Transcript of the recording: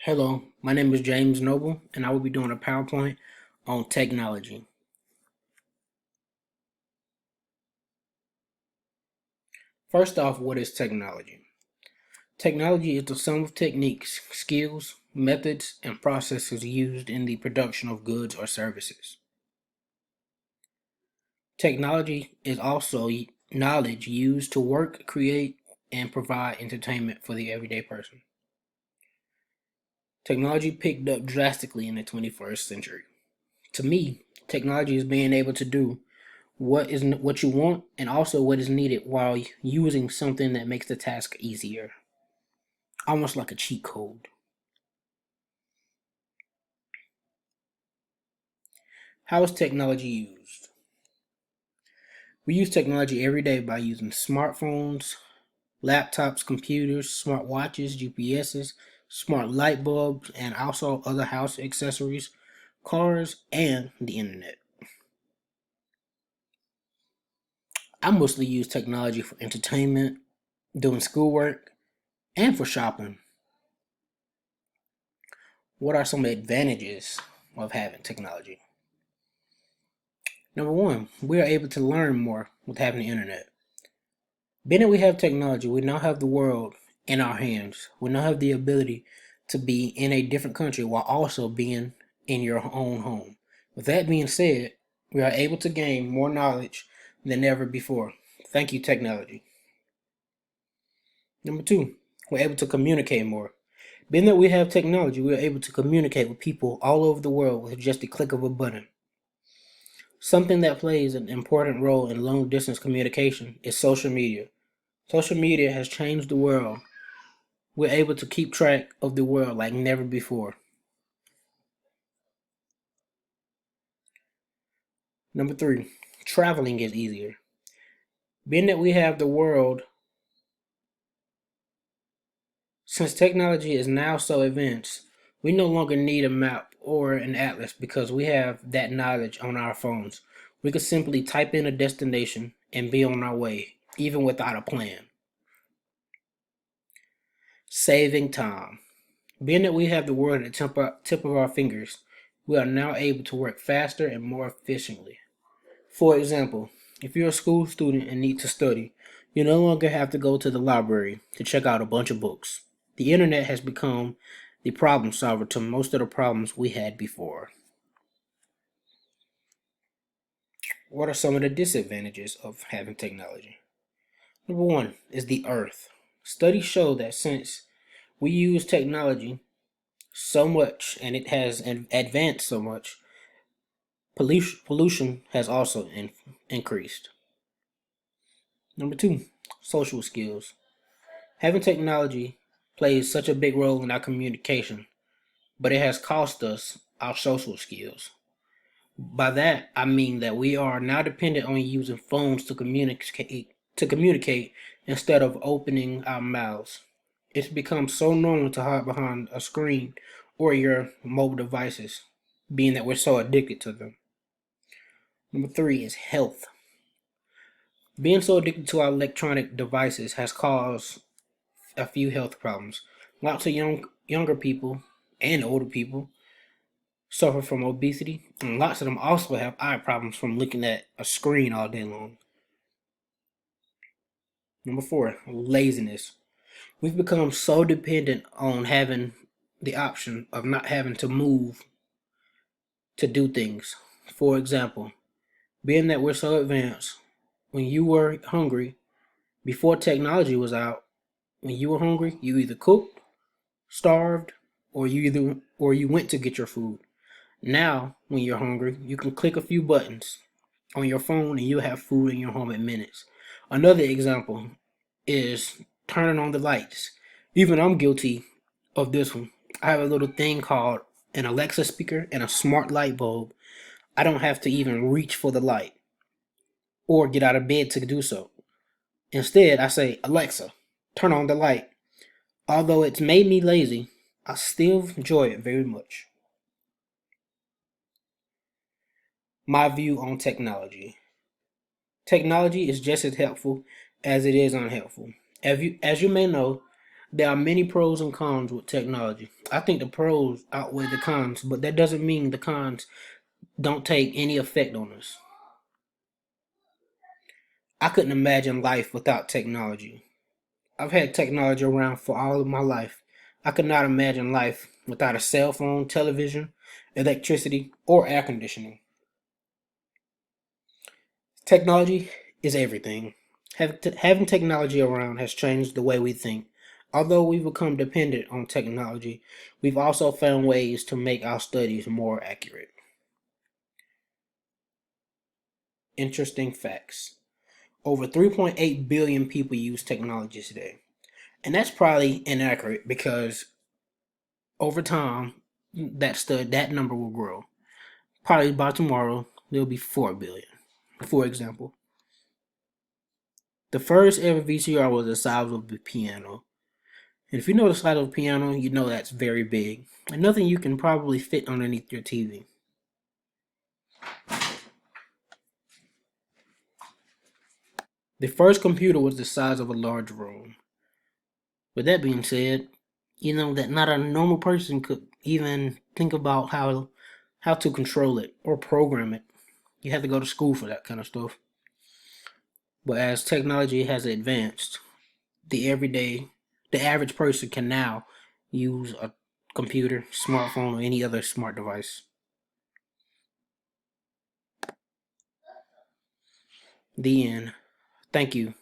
Hello, my name is James Noble, and I will be doing a PowerPoint on technology. First off, what is technology? Technology is the sum of techniques, skills, methods, and processes used in the production of goods or services. Technology is also knowledge used to work, create, and provide entertainment for the everyday person. Technology picked up drastically in the 21st century. To me, technology is being able to do what you want and also what is needed while using something that makes the task easier, almost like a cheat code. How is technology used? We use technology every day by using smartphones, laptops, computers, smartwatches, GPSs, smart light bulbs, and also other house accessories, cars, and the internet. I mostly use technology for entertainment, doing schoolwork, and for shopping. What are some advantages of having technology? Number one, we are able to learn more with having the internet. Being that we have technology, we now have the world in our hands. We now have the ability to be in a different country while also being in your own home. With that being said, we are able to gain more knowledge than ever before. Thank you, technology. Number two, we're able to communicate more. Being that we have technology, we are able to communicate with people all over the world with just a click of a button. Something that plays an important role in long distance communication is social media. Social media has changed the world. We're able to keep track of the world like never before. Number three, traveling is easier. Being that we have the world, since technology is now so advanced, we no longer need a map or an atlas because we have that knowledge on our phones. We could simply type in a destination and be on our way, even without a plan. Saving time. Being that we have the world at the tip of our fingers, we are now able to work faster and more efficiently. For example, if you're a school student and need to study, you no longer have to go to the library to check out a bunch of books. The internet has become the problem solver to most of the problems we had before. What are some of the disadvantages of having technology? Number one is the earth. Studies show that since we use technology so much and it has advanced so much, pollution has also increased. Number two, social skills. Having technology plays such a big role in our communication, but it has cost us our social skills. By that, I mean that we are now dependent on using phones to communicate instead of opening our mouths. It's become so normal to hide behind a screen or your mobile devices, being that we're so addicted to them. Number three is health. Being so addicted to our electronic devices has caused a few health problems. Lots of younger people and older people suffer from obesity, and lots of them also have eye problems from looking at a screen all day long. Number four, laziness. We've become so dependent on having the option of not having to move to do things. For example, being that we're so advanced, when you were hungry, before technology was out, when you were hungry, you either cooked, starved, or you went to get your food. Now, when you're hungry, you can click a few buttons on your phone and you'll have food in your home in minutes. Another example is turning on the lights. Even I'm guilty of this one. I have a little thing called an Alexa speaker and a smart light bulb. I don't have to even reach for the light or get out of bed to do so. Instead, I say, Alexa, turn on the light. Although it's made me lazy, I still enjoy it very much. My view on technology. Technology is just as helpful as it is unhelpful. As you may know, There are many pros and cons with technology. I think the pros outweigh the cons, but that doesn't mean the cons don't take any effect on us. I couldn't imagine life without technology. I've had technology around for all of my life. I could not imagine life without a cell phone, television, electricity, or air conditioning. Technology is everything. Having technology around has changed the way we think. Although we've become dependent on technology, we've also found ways to make our studies more accurate. Interesting facts. Over 3.8 billion people use technology today. And that's probably inaccurate because over time that number will grow. Probably by tomorrow there'll be 4 billion. For example, the first ever VCR was the size of a piano. And if you know the size of a piano, you know that's very big. And nothing you can probably fit underneath your TV. The first computer was the size of a large room. With that being said, you know that not a normal person could even think about how to control it or program it. You have to go to school for that kind of stuff. But as technology has advanced, the everyday, the average person can now use a computer, smartphone, or any other smart device. The end. Thank you.